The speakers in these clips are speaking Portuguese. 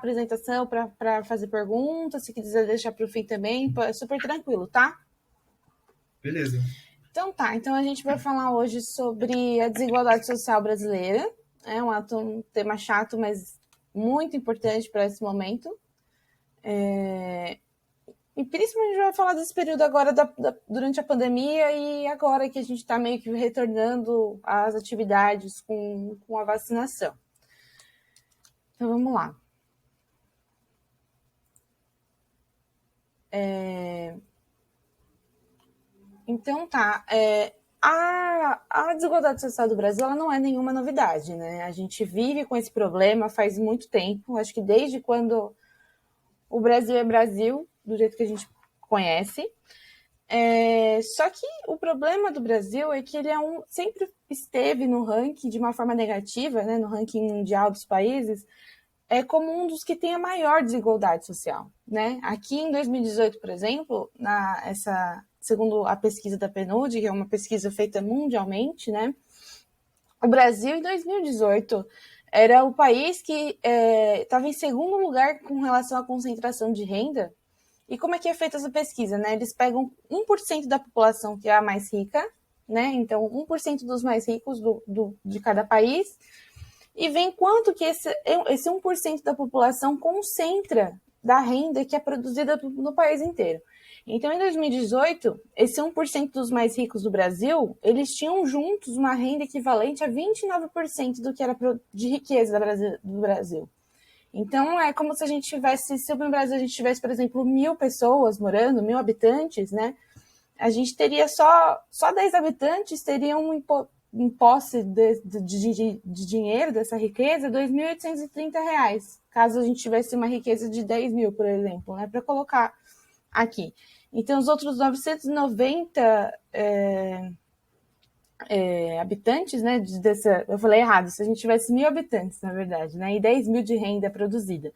apresentação para fazer perguntas, se quiser deixar para o fim também, é super tranquilo, tá? Beleza. Então tá, então a gente vai falar hoje sobre a desigualdade social brasileira. É um tema chato, mas muito importante para esse momento. E principalmente a gente vai falar desse período agora durante a pandemia e agora que a gente está meio que retornando às atividades com a vacinação. Então vamos lá. Então tá. A desigualdade social do Brasil ela não é nenhuma novidade, né? A gente vive com esse problema faz muito tempo, acho que desde quando o Brasil é Brasil, do jeito que a gente conhece. Só que o problema do Brasil é que ele sempre esteve no ranking de uma forma negativa, né, no ranking mundial dos países, como um dos que tem a maior desigualdade social. Né? Aqui em 2018, por exemplo, segundo a pesquisa da PNUD, que é uma pesquisa feita mundialmente, né, o Brasil, em 2018, era o país que estava em segundo lugar com relação à concentração de renda. E como é que é feita essa pesquisa? Né? Eles pegam 1% da população que é a mais rica, né? Então 1% dos mais ricos de cada país, e veem quanto que esse 1% da população concentra da renda que é produzida no país inteiro. Então, em 2018, esse 1% dos mais ricos do Brasil, eles tinham juntos uma renda equivalente a 29% do que era de riqueza do Brasil. Então, é como se a gente tivesse, se no Brasil a gente tivesse, por exemplo, 1.000 pessoas morando, 1.000 habitantes, né? A gente teria só 10 habitantes teriam em posse de dinheiro, dessa riqueza, R$ 2.830, caso a gente tivesse uma riqueza de 10 mil, por exemplo, né? Para colocar aqui. Então, os outros 990 habitantes, né? Eu falei errado, se a gente tivesse 1.000 habitantes, na verdade, né? E 10 mil de renda produzida.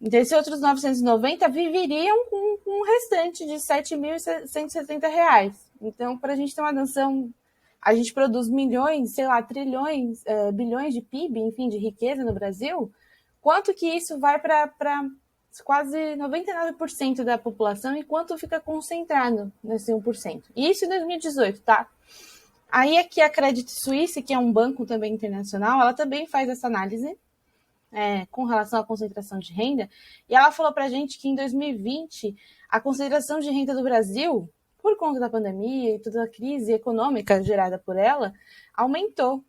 Então, esses outros 990 viveriam com um restante de R$ 7.170. Então, para a gente ter uma noção, a gente produz milhões, sei lá, trilhões, bilhões de PIB, enfim, de riqueza no Brasil. Quanto que isso vai para quase 99% da população e quanto fica concentrado nesse 1%? Isso em 2018, tá? Aí aqui a Credit Suisse, que é um banco também internacional, ela também faz essa análise com relação à concentração de renda, e ela falou para a gente que em 2020 a concentração de renda do Brasil, por conta da pandemia e toda a crise econômica gerada por ela, aumentou.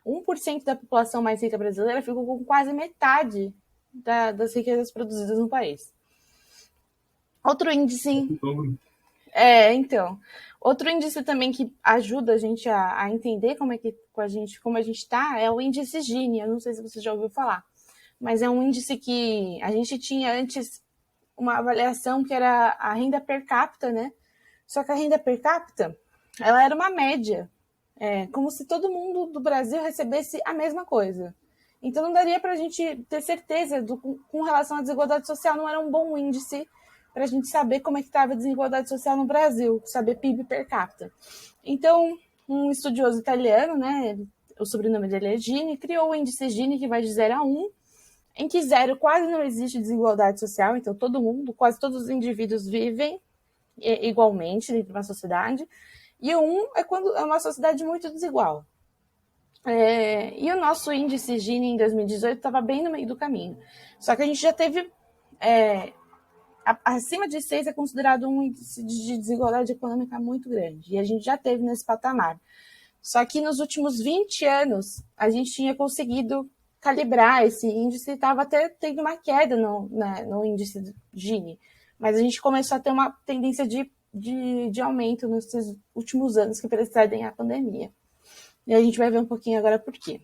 1% da população mais rica brasileira ficou com quase metade das riquezas produzidas no país. Outro índice... então... Outro índice também que ajuda a gente a entender como a gente está é o índice Gini. Eu não sei se você já ouviu falar, mas é um índice que a gente tinha antes uma avaliação que era a renda per capita, né? Só que a renda per capita, ela era uma média, como se todo mundo do Brasil recebesse a mesma coisa. Então não daria para a gente ter certeza com relação à desigualdade social, não era um bom índice para a gente saber como é que estava a desigualdade social no Brasil, saber PIB per capita. Então, um estudioso italiano, né, o sobrenome dele é Gini, criou o índice Gini, que vai de 0 a 1, em que 0 quase não existe desigualdade social, então quase todos os indivíduos vivem igualmente dentro de uma sociedade, e o 1 é quando é uma sociedade muito desigual. E o nosso índice Gini em 2018 estava bem no meio do caminho. Só que a gente já teve... acima de 6 é considerado um índice de desigualdade econômica muito grande. E a gente já teve nesse patamar. Só que nos últimos 20 anos, a gente tinha conseguido calibrar esse índice e estava até tendo uma queda no índice Gini. Mas a gente começou a ter uma tendência de aumento nesses últimos anos que precedem a pandemia. E a gente vai ver um pouquinho agora por quê.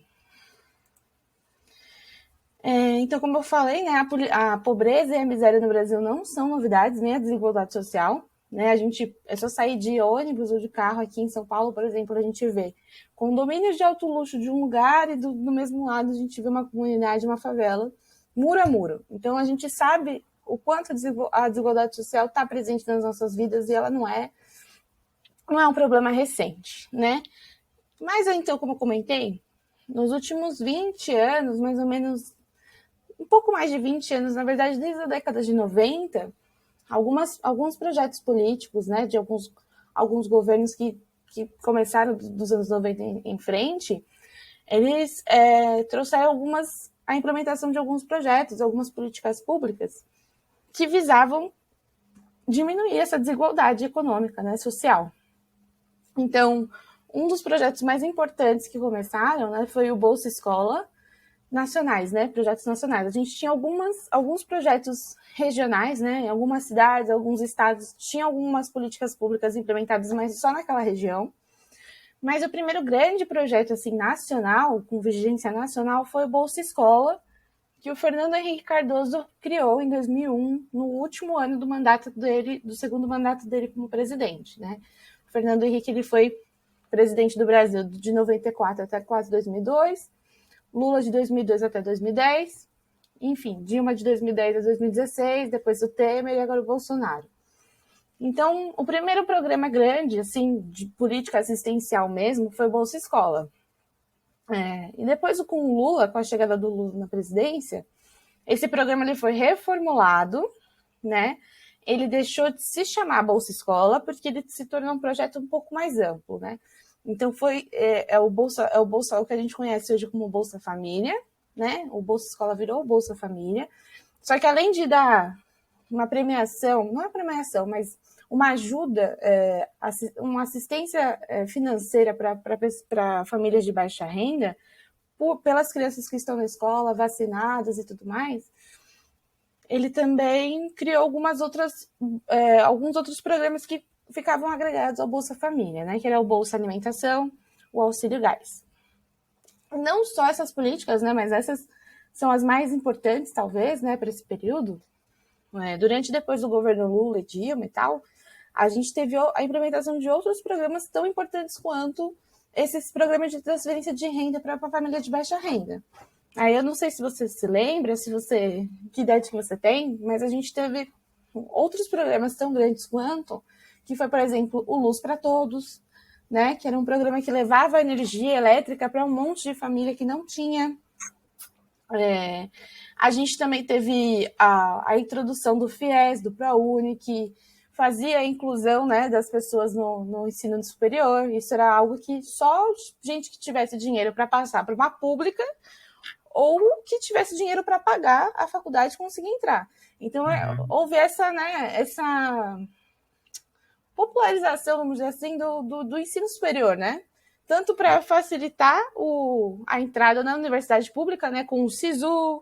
Então, como eu falei, né, a pobreza e a miséria no Brasil não são novidades, nem a desigualdade social. Né? É só sair de ônibus ou de carro aqui em São Paulo, por exemplo, a gente vê condomínios de alto luxo de um lugar e do mesmo lado a gente vê uma comunidade, uma favela, muro a muro. Então, a gente sabe o quanto a desigualdade social está presente nas nossas vidas e ela não é um problema recente, né? Mas, então, como eu comentei, nos últimos 20 anos, mais ou menos um pouco mais de 20 anos, na verdade, desde a década de 90, alguns projetos políticos, né, de alguns governos que começaram dos anos 90 em frente, eles trouxeram a implementação de alguns projetos, algumas políticas públicas que visavam diminuir essa desigualdade econômica, né, social. Então, um dos projetos mais importantes que começaram, né, foi o Bolsa Escola nacionais, né, projetos nacionais. A gente tinha alguns projetos regionais, né, em algumas cidades, alguns estados, tinha algumas políticas públicas implementadas, mas só naquela região. Mas o primeiro grande projeto assim nacional, com vigência nacional, foi o Bolsa Escola, que o Fernando Henrique Cardoso criou em 2001, no último ano do mandato dele, do segundo mandato dele como presidente, né? O Fernando Henrique ele foi presidente do Brasil de 94 até quase 2002, Lula de 2002 até 2010, enfim, Dilma de 2010 a 2016, depois o Temer e agora o Bolsonaro. Então, o primeiro programa grande, assim, de política assistencial mesmo, foi o Bolsa Escola. E depois, com o Lula, com a chegada do Lula na presidência, esse programa ele foi reformulado, né? Ele deixou de se chamar Bolsa Escola porque ele se tornou um projeto um pouco mais amplo, né? Então o que a gente conhece hoje como Bolsa Família, né? O Bolsa Escola virou o Bolsa Família. Só que além de dar uma premiação, não é premiação, mas uma ajuda, uma assistência financeira para famílias de baixa renda, pelas crianças que estão na escola, vacinadas e tudo mais, ele também criou alguns outros programas que ficavam agregados ao Bolsa Família, né? Que era o Bolsa Alimentação, o Auxílio Gás. Não só essas políticas, né? Mas essas são as mais importantes, talvez, né? Para esse período. Durante e depois do governo Lula e Dilma e tal, a gente teve a implementação de outros programas tão importantes quanto esses programas de transferência de renda para a família de baixa renda. Aí eu não sei se você se lembra, que idade que você tem, mas a gente teve outros programas tão grandes quanto, que foi, por exemplo, o Luz para Todos, né? Que era um programa que levava energia elétrica para um monte de família que não tinha. A gente também teve a introdução do FIES, do ProUni, que fazia a inclusão, né, das pessoas no ensino superior. Isso era algo que só gente que tivesse dinheiro para passar para uma pública ou que tivesse dinheiro para pagar a faculdade conseguia entrar. Então, houve essa popularização, vamos dizer assim, do ensino superior, né? Tanto para facilitar a entrada na universidade pública, né, com o SISU,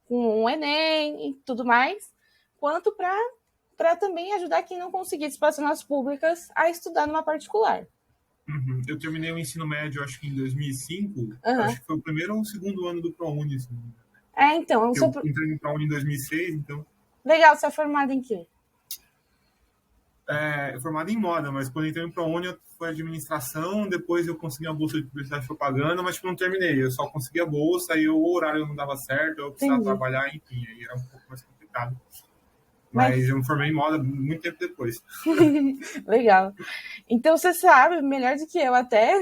com o Enem e tudo mais, quanto para também ajudar quem não conseguisse passar nas públicas a estudar numa particular. Eu terminei o ensino médio, acho que em 2005. Acho que foi o primeiro ou o segundo ano do ProUni. Assim. Então. Eu entrei no ProUni em 2006, então... Legal, você é formado em quê? Formado em moda, mas quando entrei no ProUni foi administração, depois eu consegui a bolsa de publicidade e propaganda, mas não terminei, eu só consegui a bolsa, aí o horário não dava certo, eu precisava trabalhar, enfim, aí era um pouco mais complicado. Mas eu me formei em moda muito tempo depois. Legal. Então você sabe, melhor do que eu até,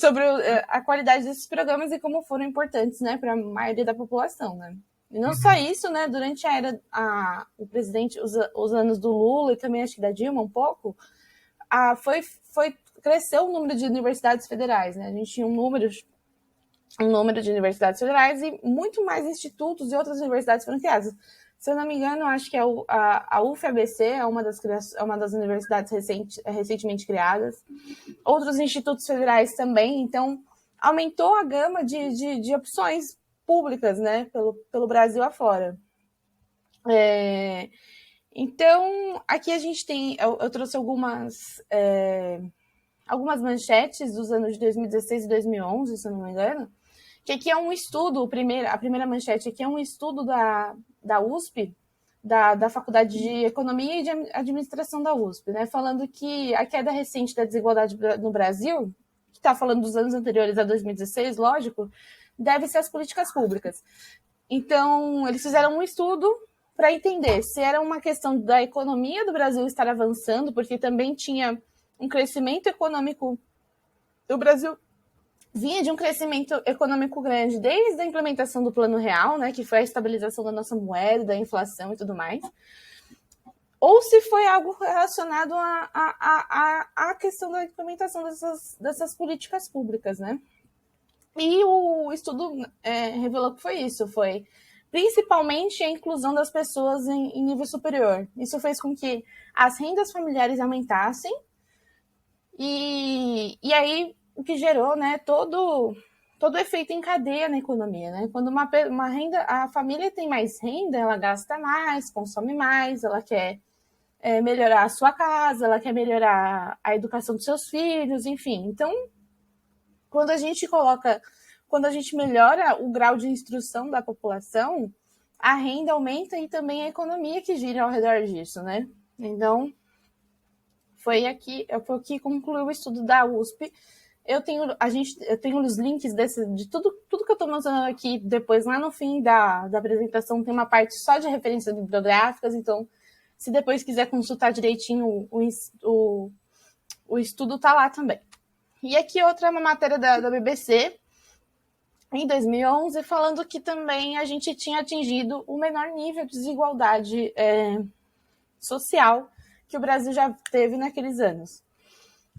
sobre a qualidade desses programas e como foram importantes, né, para a maioria da população, né? E não só isso, né? Durante a era o presidente, os anos do Lula e também acho que da Dilma um pouco, cresceu o número de universidades federais, né? A gente tinha um número de universidades federais e muito mais institutos e outras universidades foram criadas. Se eu não me engano, acho que a UFABC é uma das universidades recentemente criadas. Outros institutos federais também. Então, aumentou a gama de opções públicas, né, pelo Brasil afora. Então, aqui a gente tem... Eu trouxe algumas manchetes dos anos de 2016 e 2011, se eu não me engano, que aqui é um estudo, a primeira manchete aqui é um estudo da USP, da Faculdade de Economia e de Administração da USP, né, falando que a queda recente da desigualdade no Brasil, que está falando dos anos anteriores a 2016, lógico, deve-se às políticas públicas. Então, eles fizeram um estudo para entender se era uma questão da economia do Brasil estar avançando, porque também tinha um crescimento econômico do Brasil vinha de um crescimento econômico grande desde a implementação do Plano Real, né, que foi a estabilização da nossa moeda, da inflação e tudo mais, ou se foi algo relacionado à questão da implementação dessas políticas públicas, né? E o estudo revelou que foi isso, foi principalmente a inclusão das pessoas em nível superior. Isso fez com que as rendas familiares aumentassem e aí o que gerou, né, todo o efeito em cadeia na economia, né? Quando uma renda, a família tem mais renda, ela gasta mais, consome mais, ela quer melhorar a sua casa, ela quer melhorar a educação dos seus filhos, enfim. Então, quando a gente melhora o grau de instrução da população, a renda aumenta e também a economia que gira ao redor disso, né? Então, foi o que concluiu o estudo da USP. Eu tenho os links de tudo que eu estou mostrando aqui. Depois, lá no fim da apresentação, tem uma parte só de referências bibliográficas. Então, se depois quiser consultar direitinho, o estudo está lá também. E aqui outra uma matéria da BBC, em 2011, falando que também a gente tinha atingido o menor nível de desigualdade social que o Brasil já teve naqueles anos.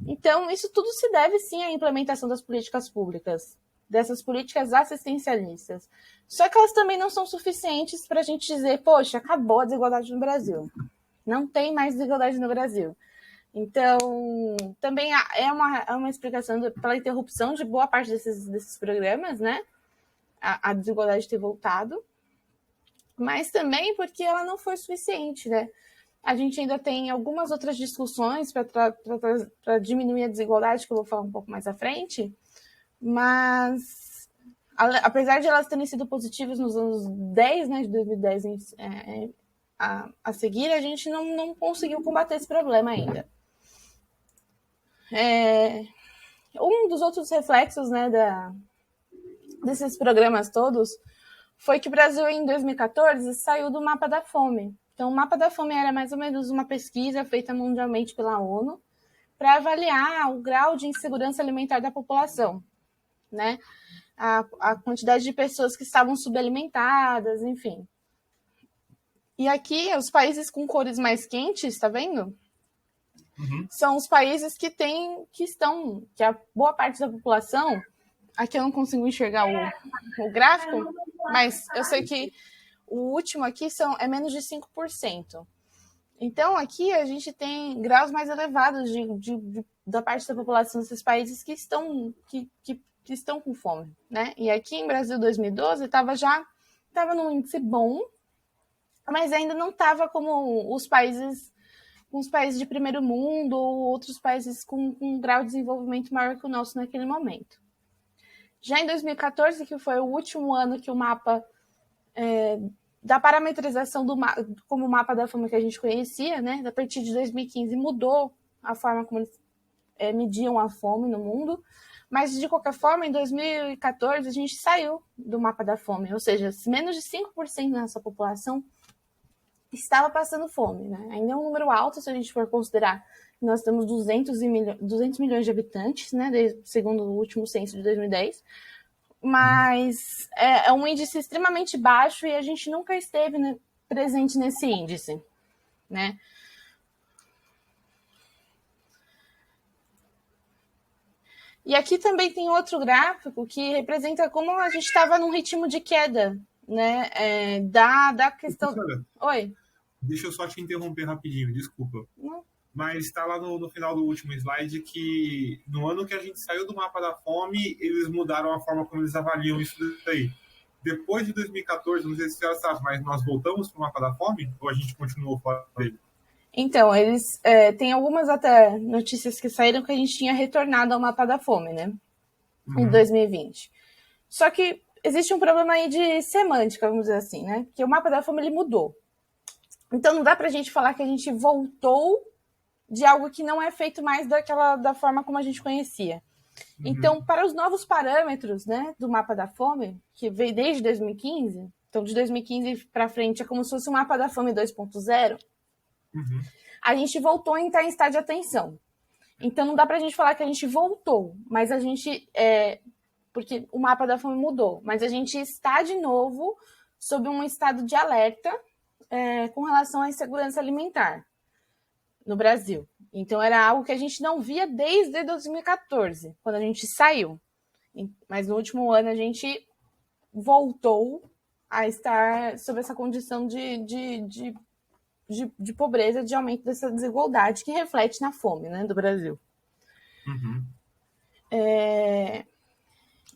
Então, isso tudo se deve, sim, à implementação das políticas públicas, dessas políticas assistencialistas. Só que elas também não são suficientes para a gente dizer, poxa, acabou a desigualdade no Brasil. Não tem mais desigualdade no Brasil. Então, também é uma explicação pela interrupção de boa parte desses programas, né? A desigualdade ter voltado. Mas também porque ela não foi suficiente, né? A gente ainda tem algumas outras discussões para diminuir a desigualdade, que eu vou falar um pouco mais à frente, mas apesar de elas terem sido positivas nos anos 10, né, de 2010 a seguir, a gente não conseguiu combater esse problema ainda. Um dos outros reflexos, né, desses programas todos foi que o Brasil, em 2014, saiu do mapa da fome. Então, o mapa da fome era mais ou menos uma pesquisa feita mundialmente pela ONU para avaliar o grau de insegurança alimentar da população, né? A quantidade de pessoas que estavam subalimentadas, enfim. E aqui, os países com cores mais quentes, tá vendo? Uhum. São os países que a boa parte da população, aqui eu não consigo enxergar o gráfico, mas eu sei que o último aqui é menos de 5%. Então, aqui a gente tem graus mais elevados da parte da população desses países que estão com fome, né? E aqui em Brasil, 2012, estava num índice bom, mas ainda não estava como os países de primeiro mundo ou outros países com um grau de desenvolvimento maior que o nosso naquele momento. Já em 2014, que foi o último ano que o mapa da parametrização como o mapa da fome que a gente conhecia, né? A partir de 2015 mudou a forma como eles mediam a fome no mundo, mas de qualquer forma, em 2014 a gente saiu do mapa da fome, ou seja, menos de 5% da nossa população estava passando fome, né? Ainda é um número alto se a gente for considerar que nós temos 200 milhões de habitantes, né? Segundo o último censo de 2010, mas é um índice extremamente baixo e a gente nunca esteve, né, presente nesse índice, né? E aqui também tem outro gráfico que representa como a gente estava num ritmo de queda, né? Da questão... Oi? Deixa eu só te interromper rapidinho, desculpa. Não. Mas está lá no final do último slide que no ano que a gente saiu do mapa da fome, eles mudaram a forma como eles avaliam isso daí. Depois de 2014, não sei se você sabe, mas nós voltamos para o mapa da fome ou a gente continuou fora dele? Então, eles tem algumas até notícias que saíram que a gente tinha retornado ao mapa da fome, né? Em 2020. Só que existe um problema aí de semântica, vamos dizer assim, né? Porque o mapa da fome, ele mudou. Então, não dá pra gente falar que a gente voltou de algo que não é feito mais da forma como a gente conhecia. Então, para os novos parâmetros, né, do mapa da fome, que veio desde 2015, então de 2015 para frente é como se fosse o mapa da fome 2.0, a gente voltou a entrar em estado de atenção. Então, não dá para a gente falar que a gente voltou, mas a gente porque o mapa da fome mudou, mas a gente está de novo sob um estado de alerta com relação à insegurança alimentar no Brasil. Então, era algo que a gente não via desde 2014, quando a gente saiu. Mas no último ano a gente voltou a estar sob essa condição de pobreza, de aumento dessa desigualdade que reflete na fome, né, do Brasil. Uhum.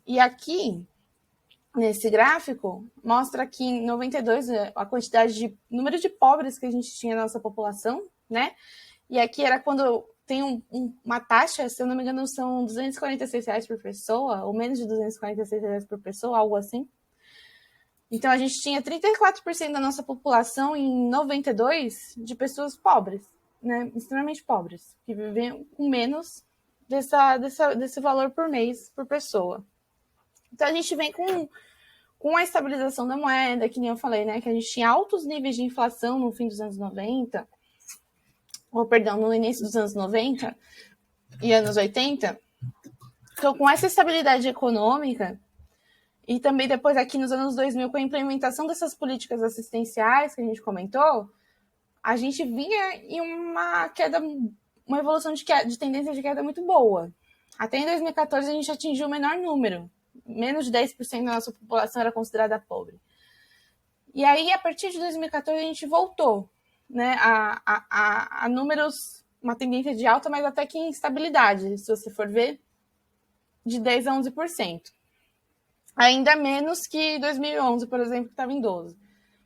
E aqui, nesse gráfico, mostra que em 92 a quantidade de número de pobres que a gente tinha na nossa população, né? E aqui era quando tem uma taxa, se eu não me engano, são R$246 por pessoa, ou menos de R$246 por pessoa, algo assim. Então, a gente tinha 34% da nossa população em 92 de pessoas pobres, né? Extremamente pobres, que viviam com menos desse valor por mês, por pessoa. Então, a gente vem com a estabilização da moeda, que nem eu falei, né? Que a gente tinha altos níveis de inflação no fim dos anos 90, ou perdão, no início dos anos 90 e anos 80. Então, com essa estabilidade econômica, e também depois aqui nos anos 2000, com a implementação dessas políticas assistenciais que a gente comentou, a gente vinha em uma queda, uma evolução de tendência de queda muito boa. Até em 2014 a gente atingiu o menor número. Menos de 10% da nossa população era considerada pobre. E aí, a partir de 2014, a gente voltou, né, a números, uma tendência de alta, mas até que em estabilidade, se você for ver, de 10% a 11%. Ainda menos que 2011, por exemplo, que estava em 12%.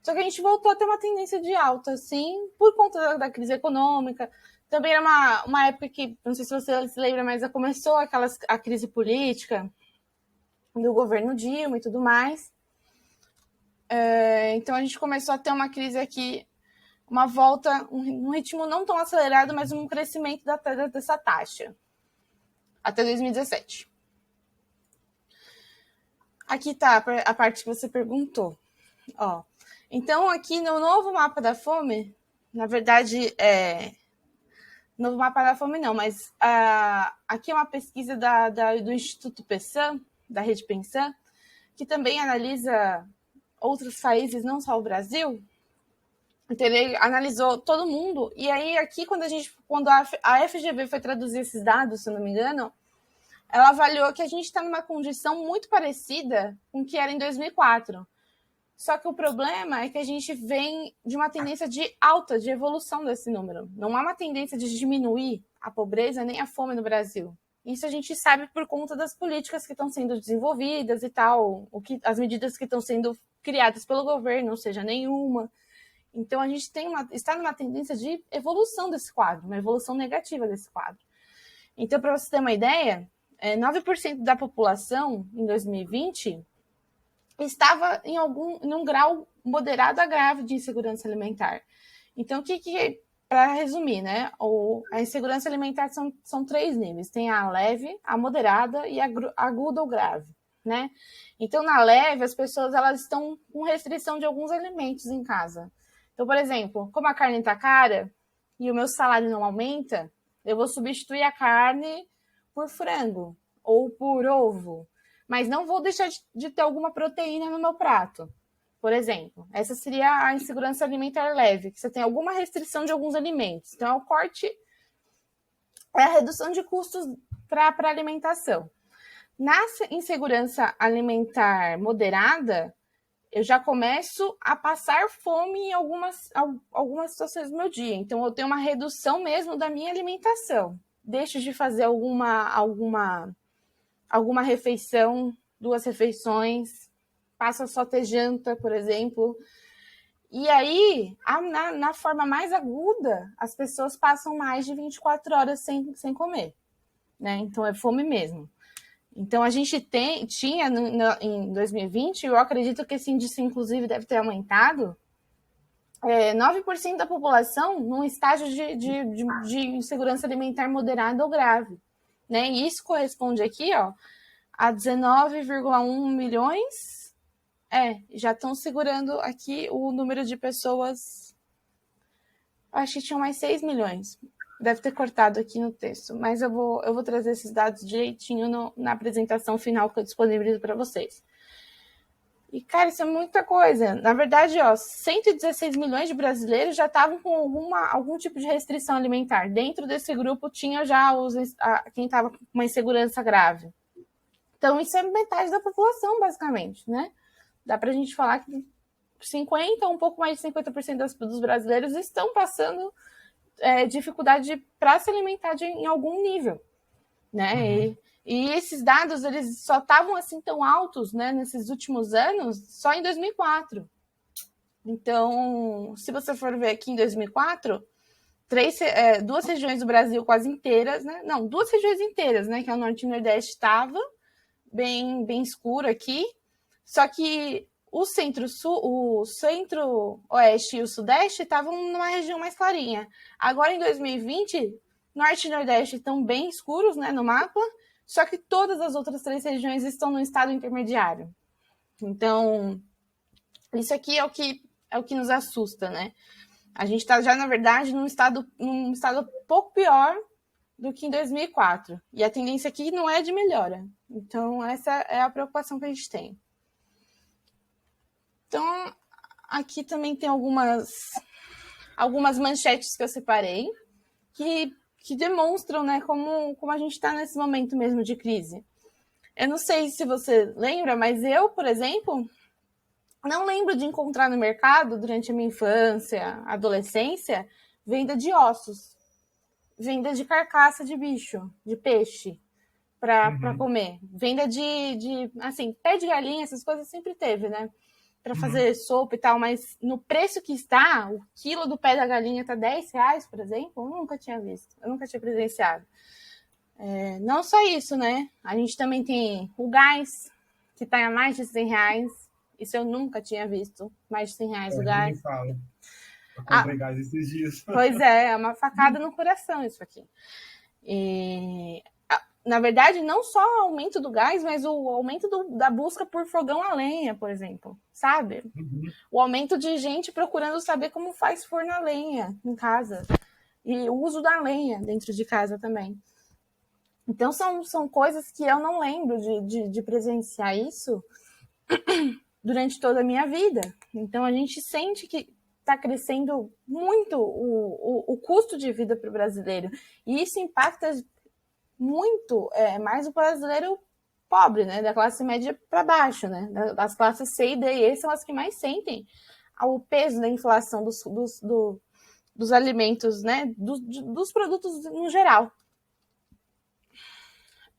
Só que a gente voltou a ter uma tendência de alta, sim, por conta da crise econômica. Também era uma época que, não sei se você se lembra, mas começou a crise política do governo Dilma e tudo mais. Então a gente começou a ter uma crise aqui, uma volta, um ritmo não tão acelerado, mas um crescimento dessa taxa até 2017. Aqui está a parte que você perguntou. Ó, então, aqui no novo mapa da fome, na verdade, novo mapa da fome não, mas aqui é uma pesquisa do Instituto Pessan, da Rede Pensan, que também analisa outros países, não só o Brasil. Então, ele analisou todo mundo. E aí, aqui, quando a FGV foi traduzir esses dados, se eu não me engano, ela avaliou que a gente está numa condição muito parecida com o que era em 2004. Só que o problema é que a gente vem de uma tendência de alta, de evolução desse número. Não há uma tendência de diminuir a pobreza nem a fome no Brasil. Isso a gente sabe por conta das políticas que estão sendo desenvolvidas e tal, as medidas que estão sendo criadas pelo governo, ou seja, nenhuma. Então, a gente está numa tendência de evolução desse quadro, uma evolução negativa desse quadro. Então, para você ter uma ideia, 9% da população em 2020 estava em um grau moderado a grave de insegurança alimentar. Então, para resumir, né? A insegurança alimentar são 3 níveis. Tem a leve, a moderada e a aguda ou grave, né? Então, na leve, as pessoas elas estão com restrição de alguns alimentos em casa. Então, por exemplo, como a carne está cara e o meu salário não aumenta, eu vou substituir a carne por frango ou por ovo, mas não vou deixar de ter alguma proteína no meu prato. Por exemplo, essa seria a insegurança alimentar leve, que você tem alguma restrição de alguns alimentos. Então, o corte é a redução de custos para a alimentação. Na insegurança alimentar moderada, eu já começo a passar fome em algumas situações do meu dia. Então, eu tenho uma redução mesmo da minha alimentação. Deixo de fazer alguma refeição, 2 refeições, passo a só ter janta, por exemplo. E aí, na forma mais aguda, as pessoas passam mais de 24 horas sem comer, né? Então, é fome mesmo. Então, a gente tinha em 2020, eu acredito que esse índice, inclusive, deve ter aumentado, 9% da população num estágio de insegurança alimentar moderada ou grave, né? E isso corresponde aqui, ó, a 19,1 milhões, já estão segurando aqui o número de pessoas, acho que tinham mais 6 milhões. Deve ter cortado aqui no texto, mas eu vou trazer esses dados direitinho na apresentação final que eu disponibilizo para vocês. E, cara, isso é muita coisa. Na verdade, 116 milhões de brasileiros já estavam com algum tipo de restrição alimentar. Dentro desse grupo tinha já quem estava com uma insegurança grave. Então, isso é metade da população, basicamente, né? Dá para a gente falar que 50%, um pouco mais de 50% dos brasileiros estão passando dificuldade para se alimentar em algum nível, né? Uhum. E esses dados, eles só estavam assim tão altos, né, nesses últimos anos, só em 2004. Então, se você for ver aqui em 2004, duas regiões do Brasil quase inteiras, né? Não, duas regiões inteiras, né? Que é o Norte e o Nordeste, estava bem escuro aqui. Só que o Centro-Sul, o Centro-Oeste e o Sudeste estavam numa região mais clarinha. Agora, em 2020, Norte e Nordeste estão bem escuros, né, no mapa, só que todas as outras 3 regiões estão no estado intermediário. Então, isso aqui é o que nos assusta, né? A gente está já, na verdade, num estado um pouco pior do que em 2004. E a tendência aqui não é de melhora. Então, essa é a preocupação que a gente tem. Então, aqui também tem algumas manchetes que eu separei que demonstram, né, como a gente está nesse momento mesmo de crise. Eu não sei se você lembra, mas eu, por exemplo, não lembro de encontrar no mercado, durante a minha infância, adolescência, venda de ossos, venda de carcaça de bicho, de peixe, para comer. Venda de assim, pé de galinha, essas coisas sempre teve, né? Para fazer sopa e tal, mas no preço que está, o quilo do pé da galinha está R$10, por exemplo, eu nunca tinha visto, eu nunca tinha presenciado. Não só isso, né? A gente também tem o gás, que está a mais de R$100. Isso eu nunca tinha visto, mais de R$100 o gás. Eu comprei gás esses dias. Pois é uma facada no coração isso aqui. Na verdade, não só o aumento do gás, mas o aumento da busca por fogão a lenha, por exemplo, sabe? O aumento de gente procurando saber como faz forno a lenha em casa. E o uso da lenha dentro de casa também. Então, são coisas que eu não lembro de presenciar isso durante toda a minha vida. Então, a gente sente que está crescendo muito o custo de vida para o brasileiro. E isso impacta muito mais o brasileiro pobre, né? Da classe média para baixo, né? Das classes C e D e E são as que mais sentem o peso da inflação dos alimentos, né? Dos produtos no geral.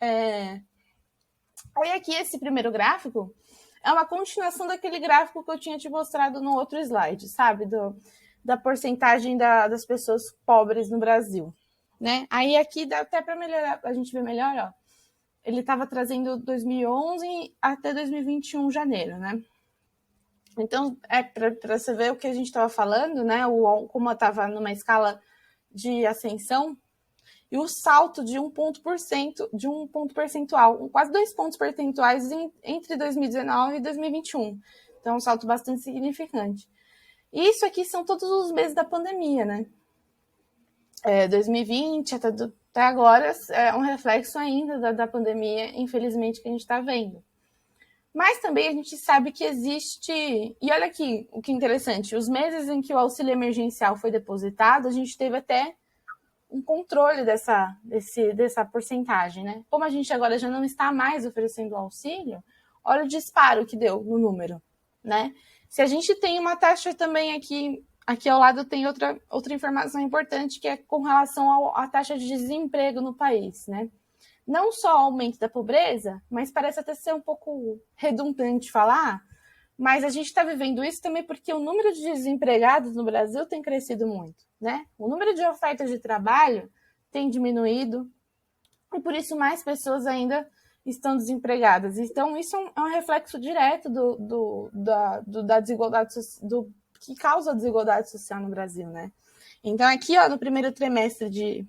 Aí aqui esse primeiro gráfico é uma continuação daquele gráfico que eu tinha te mostrado no outro slide, sabe? Da porcentagem das pessoas pobres no Brasil. Né? Aí aqui dá até para melhorar, a gente ver melhor, ó. Ele estava trazendo 2011 até 2021, janeiro, né? Então, para você ver o que a gente estava falando, né? Como eu estava numa escala de ascensão, e o salto de um ponto percentual, quase 2 pontos percentuais entre 2019 e 2021. Então, um salto bastante significante. E isso aqui são todos os meses da pandemia, né? 2020 até agora é um reflexo ainda da pandemia, infelizmente, que a gente está vendo. Mas também a gente sabe que existe... E olha aqui o que é interessante, os meses em que o auxílio emergencial foi depositado, a gente teve até um controle dessa porcentagem, né? Como a gente agora já não está mais oferecendo auxílio, olha o disparo que deu no número, né? Se a gente tem uma taxa também aqui ao lado tem outra informação importante, que é com relação à taxa de desemprego no país, né? Não só o aumento da pobreza, mas parece até ser um pouco redundante falar, mas a gente está vivendo isso também porque o número de desempregados no Brasil tem crescido muito, né? O número de ofertas de trabalho tem diminuído e por isso mais pessoas ainda estão desempregadas. Então, isso é um reflexo direto da desigualdade, que causa a desigualdade social no Brasil, né? Então, aqui, no primeiro trimestre de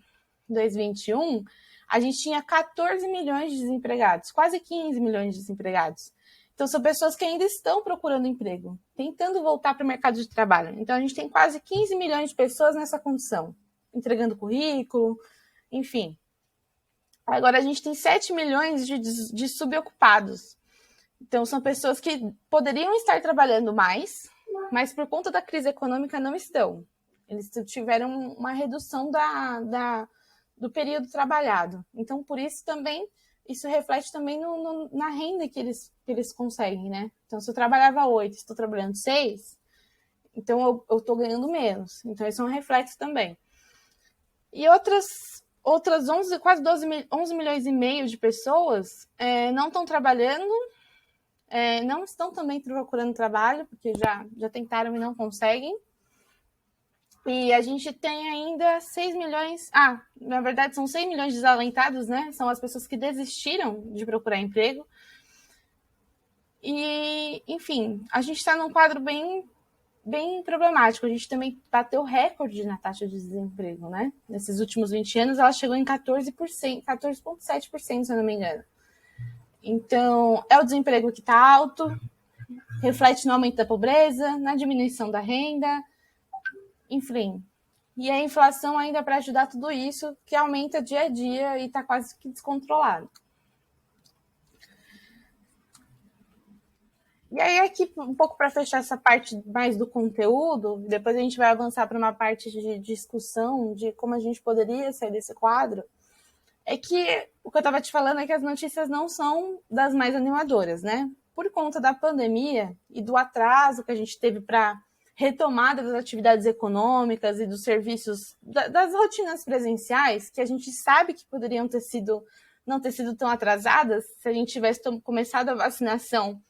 2021, a gente tinha 14 milhões de desempregados, quase 15 milhões de desempregados. Então, são pessoas que ainda estão procurando emprego, tentando voltar para o mercado de trabalho. Então, a gente tem quase 15 milhões de pessoas nessa condição, entregando currículo, enfim. Agora a gente tem 7 milhões de subocupados. Então, são pessoas que poderiam estar trabalhando mais, mas por conta da crise econômica não estão. Eles tiveram uma redução do período trabalhado. Então, por isso também, isso reflete também na renda que eles conseguem, né? Então, se eu trabalhava 8, estou trabalhando 6, então eu estou ganhando menos. Então, isso é um reflexo também. E outras 11, quase 11 milhões e meio de pessoas não estão trabalhando, não estão também procurando trabalho, porque já tentaram e não conseguem. E a gente tem ainda 6 milhões... na verdade, são 6 milhões de desalentados, né? São as pessoas que desistiram de procurar emprego. E, enfim, a gente está num quadro bem problemático. A gente também bateu recorde na taxa de desemprego, né? Nesses últimos 20 anos, ela chegou em 14%, 14,7%, se eu não me engano. Então, é o desemprego que está alto, reflete no aumento da pobreza, na diminuição da renda, enfim. E a inflação ainda para ajudar tudo isso, que aumenta dia a dia e está quase que descontrolado. E aí, aqui, um pouco para fechar essa parte mais do conteúdo, depois a gente vai avançar para uma parte de discussão de como a gente poderia sair desse quadro, é que o que eu estava te falando é que as notícias não são das mais animadoras, né? Por conta da pandemia e do atraso que a gente teve para retomada das atividades econômicas e dos serviços, das rotinas presenciais, que a gente sabe que poderiam não ter sido tão atrasadas se a gente tivesse começado a vacinação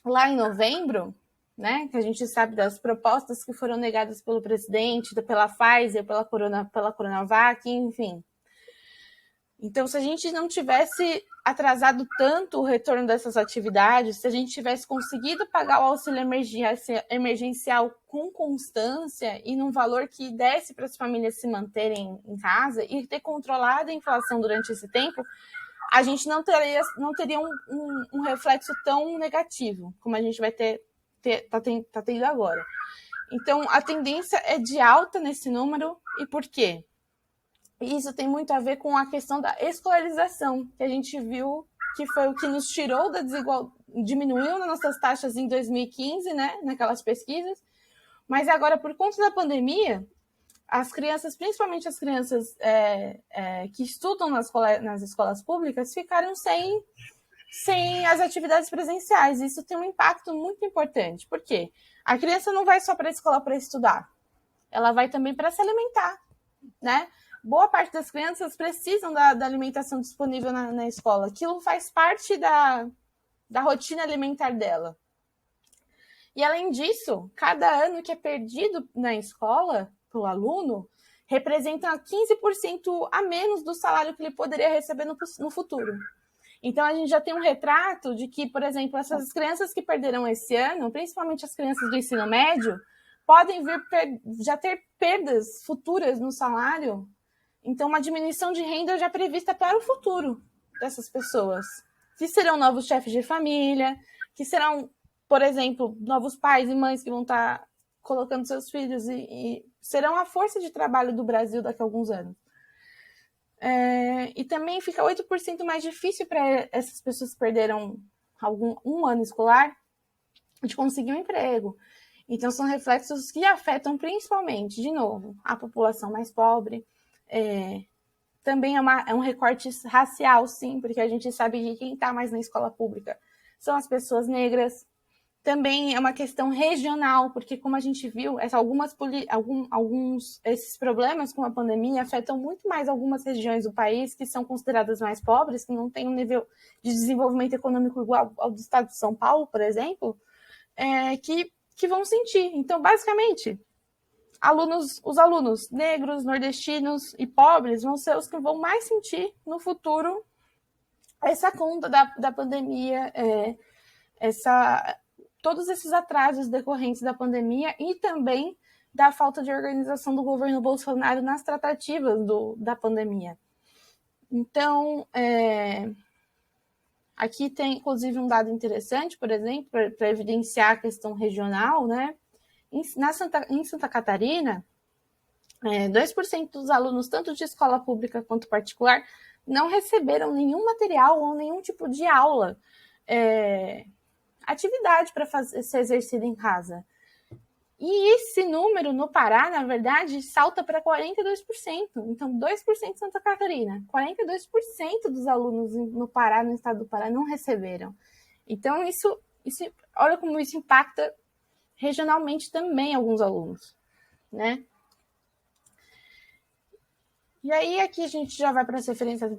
lá em novembro, né? Que a gente sabe das propostas que foram negadas pelo presidente, pela Pfizer, pela Coronavac, enfim. Então, se a gente não tivesse atrasado tanto o retorno dessas atividades, se a gente tivesse conseguido pagar o auxílio emergencial com constância e num valor que desse para as famílias se manterem em casa e ter controlado a inflação durante esse tempo, a gente não teria um reflexo tão negativo como a gente vai tá tendo agora. Então, a tendência é de alta nesse número. E por quê? Isso tem muito a ver com a questão da escolarização, que a gente viu que foi o que nos tirou da desigualdade, diminuiu nas nossas taxas em 2015, né, naquelas pesquisas, mas agora, por conta da pandemia, as crianças, principalmente as crianças que estudam nas escolas públicas, ficaram sem as atividades presenciais. Isso tem um impacto muito importante. Por quê? A criança não vai só para a escola para estudar, ela vai também para se alimentar, né? Boa parte das crianças precisam da alimentação disponível na escola. Aquilo faz parte da rotina alimentar dela. E, além disso, cada ano que é perdido na escola para o aluno representa 15% a menos do salário que ele poderia receber no futuro. Então, a gente já tem um retrato de que, por exemplo, essas crianças que perderam esse ano, principalmente as crianças do ensino médio, podem já ter perdas futuras no salário. Então, uma diminuição de renda já prevista para o futuro dessas pessoas, que serão novos chefes de família, que serão, por exemplo, novos pais e mães que vão estar colocando seus filhos e serão a força de trabalho do Brasil daqui a alguns anos. E também fica 8% mais difícil para essas pessoas que perderam um ano escolar de conseguir um emprego. Então, são reflexos que afetam principalmente, de novo, a população mais pobre. Também é um recorte racial, sim, porque a gente sabe que quem está mais na escola pública são as pessoas negras. Também é uma questão regional, porque, como a gente viu, esses problemas com a pandemia afetam muito mais algumas regiões do país que são consideradas mais pobres, que não têm um nível de desenvolvimento econômico igual ao do estado de São Paulo, por exemplo, que vão sentir. Então, basicamente, os alunos negros, nordestinos e pobres vão ser os que vão mais sentir no futuro essa conta da pandemia, todos esses atrasos decorrentes da pandemia e também da falta de organização do governo Bolsonaro nas tratativas da pandemia. Então, aqui tem, inclusive, um dado interessante, por exemplo, para evidenciar a questão regional, né? Em Santa Catarina, 2% dos alunos, tanto de escola pública quanto particular, não receberam nenhum material ou nenhum tipo de aula, atividade para ser exercida em casa. E esse número no Pará, na verdade, salta para 42%. Então, 2% Santa Catarina. 42% dos alunos no Pará, no estado do Pará, não receberam. Então, isso olha como isso impacta regionalmente também alguns alunos, né? E aí, aqui a gente já vai para as referências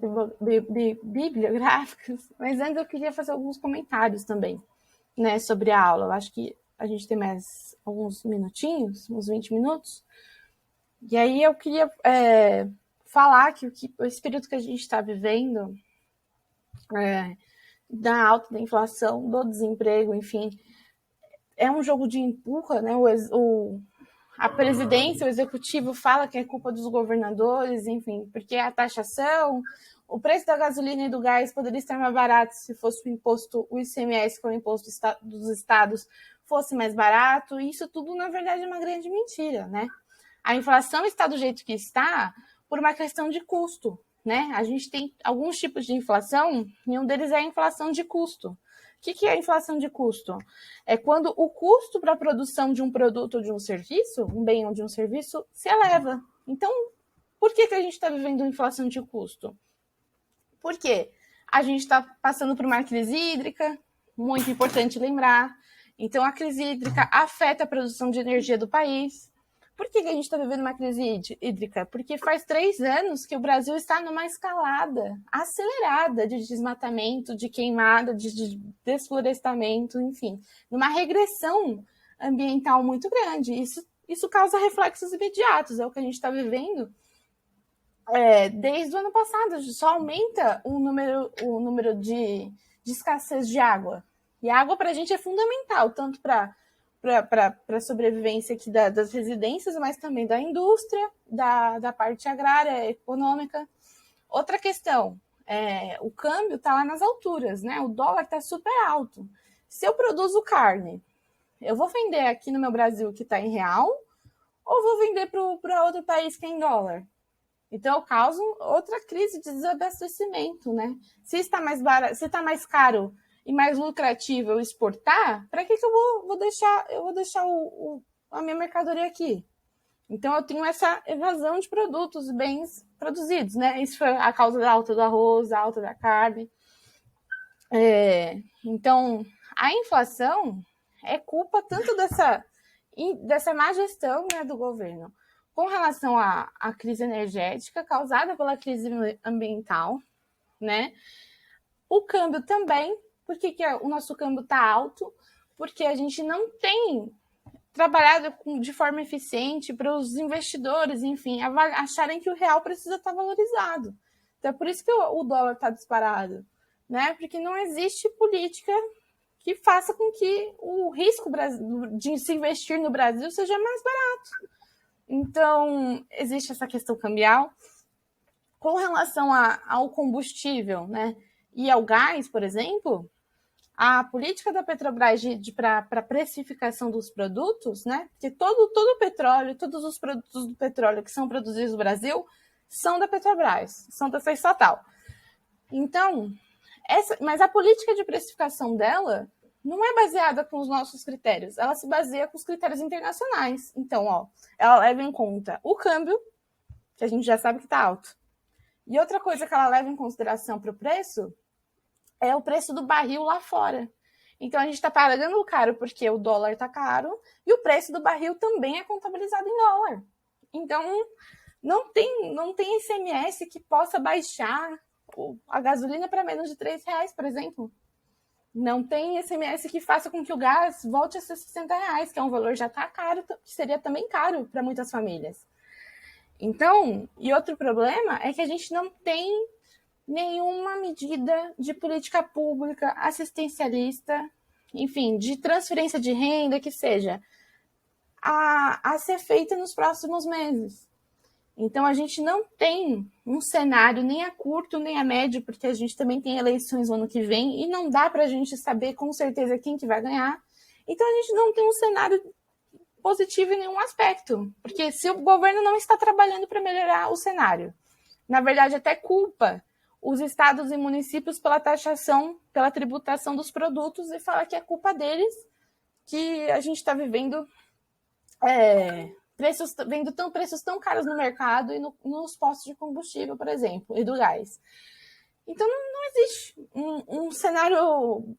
bibliográficas, mas antes eu queria fazer alguns comentários também, né, sobre a aula. Eu acho que a gente tem mais alguns minutinhos, uns 20 minutos. E aí eu queria falar que o espírito que a gente está vivendo, da alta da inflação, do desemprego, enfim, é um jogo de empurra, né? A presidência, o executivo fala que é culpa dos governadores, enfim, porque a taxação, o preço da gasolina e do gás poderia estar mais barato se fosse o imposto, o ICMS, que é o imposto dos estados, fosse mais barato. E isso tudo, na verdade, é uma grande mentira, né? A inflação está do jeito que está por uma questão de custo, né? A gente tem alguns tipos de inflação, e um deles é a inflação de custo. O que é a inflação de custo? É quando o custo para a produção de um produto ou de um serviço, um bem ou de um serviço, se eleva. Então, por que a gente está vivendo inflação de custo? Porque a gente está passando por uma crise hídrica, muito importante lembrar. Então, a crise hídrica afeta a produção de energia do país. Por que a gente está vivendo uma crise hídrica? Porque faz 3 anos que o Brasil está numa escalada acelerada de desmatamento, de queimada, de desflorestamento, enfim, numa regressão ambiental muito grande. Isso causa reflexos imediatos, é o que a gente está vivendo desde o ano passado. Só aumenta o número de escassez de água. E a água para a gente é fundamental, tanto para a sobrevivência aqui das residências, mas também da indústria, da parte agrária, econômica. Outra questão, o câmbio está lá nas alturas, né? O dólar está super alto. Se eu produzo carne, eu vou vender aqui no meu Brasil que está em real, ou vou vender para outro país que é em dólar? Então, eu causo outra crise de desabastecimento, né? Se está mais barato, se está mais caro e mais lucrativo eu exportar, para que eu vou deixar a minha mercadoria aqui? Então, eu tenho essa evasão de produtos e bens produzidos, né? Isso foi a causa da alta do arroz, da alta da carne. Então, a inflação é culpa tanto dessa má gestão, né, do governo, com relação à crise energética causada pela crise ambiental, né? O câmbio também. Por que o nosso câmbio está alto? Porque a gente não tem trabalhado de forma eficiente para os investidores, enfim, acharem que o real precisa estar valorizado. Então, é por isso que o dólar está disparado, né? Porque não existe política que faça com que o risco de se investir no Brasil seja mais barato. Então, existe essa questão cambial. Com relação ao combustível, né, e ao gás, por exemplo, a política da Petrobras para precificação dos produtos, né, porque todo o petróleo, todos os produtos do petróleo que são produzidos no Brasil são da Petrobras, são da estatal. Então, mas a política de precificação dela não é baseada com os nossos critérios, ela se baseia com os critérios internacionais. Então, ela leva em conta o câmbio, que a gente já sabe que está alto. E outra coisa que ela leva em consideração para o preço é o preço do barril lá fora. Então, a gente está pagando caro porque o dólar está caro e o preço do barril também é contabilizado em dólar. Então, não tem ICMS que possa baixar a gasolina para menos de R$3, por exemplo. Não tem ICMS que faça com que o gás volte a ser R$60, que é um valor já está caro, que seria também caro para muitas famílias. Então, e outro problema é que a gente não tem nenhuma medida de política pública assistencialista, enfim, de transferência de renda que seja a ser feita nos próximos meses. Então, a gente não tem um cenário nem a curto nem a médio, porque a gente também tem eleições no ano que vem e não dá para a gente saber com certeza quem que vai ganhar. Então, a gente não tem um cenário positivo em nenhum aspecto, porque se o governo não está trabalhando para melhorar o cenário, na verdade até culpa os estados e municípios pela taxação, pela tributação dos produtos e fala que é culpa deles que a gente está vivendo preços tão caros no mercado e nos postos de combustível, por exemplo, e do gás. Então não existe um cenário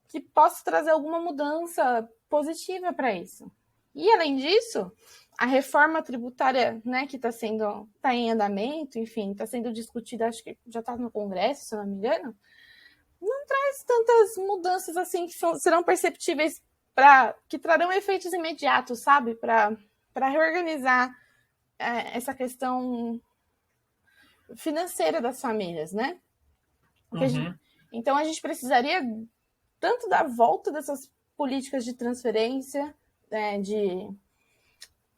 que possa trazer alguma mudança positiva para isso. E, além disso, a reforma tributária, né, que está em andamento, enfim, está sendo discutida, acho que já está no Congresso, se eu não me engano, não traz tantas mudanças assim que serão perceptíveis, que trarão efeitos imediatos, sabe? Para reorganizar essa questão financeira das famílias, né? Então, a gente precisaria tanto da volta dessas políticas de transferência,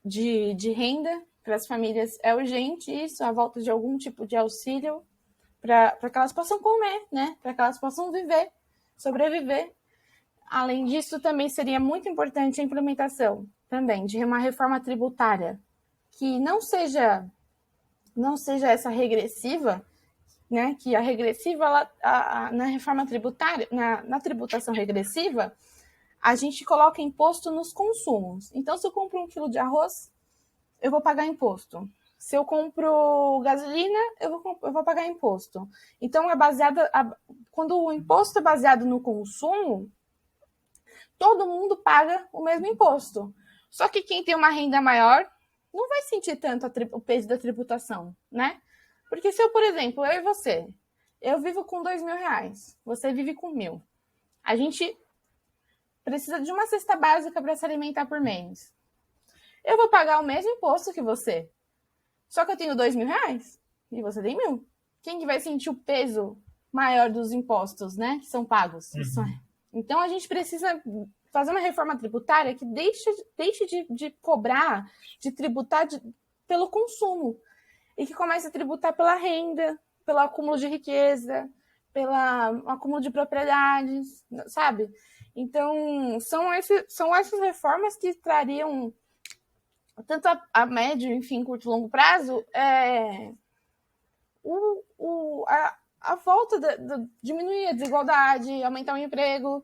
de renda para as famílias. É urgente isso, a volta de algum tipo de auxílio para que elas possam comer, né? Para que elas possam viver, sobreviver. Além disso, também seria muito importante a implementação também de uma reforma tributária que não seja essa regressiva, né? Que a regressiva, na reforma tributária, na tributação regressiva, a gente coloca imposto nos consumos. Então, se eu compro 1 quilo de arroz, eu vou pagar imposto. Se eu compro gasolina, eu vou pagar imposto. Então, quando o imposto é baseado no consumo, todo mundo paga o mesmo imposto. Só que quem tem uma renda maior não vai sentir tanto o peso da tributação, né? Porque se eu, por exemplo, eu e você, eu vivo com R$2.000, você vive com 1.000. A gente precisa de uma cesta básica para se alimentar por mês. Eu vou pagar o mesmo imposto que você. Só que eu tenho R$2.000 e você tem 1.000. Quem que vai sentir o peso maior dos impostos, né? Que são pagos. Então, a gente precisa fazer uma reforma tributária que deixe de cobrar, de tributar pelo consumo. E que comece a tributar pela renda, pelo acúmulo de riqueza, pelo acúmulo de propriedades, sabe? Então, são essas reformas que trariam, tanto a médio, enfim, curto e longo prazo, a volta diminuir a desigualdade, aumentar o emprego,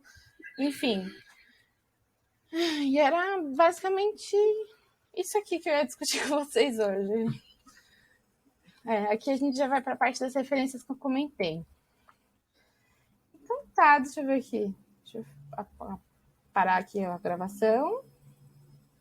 enfim. E era basicamente isso aqui que eu ia discutir com vocês hoje. Aqui a gente já vai para a parte das referências que eu comentei. Então tá, deixa eu ver aqui. Deixa eu parar aqui a gravação.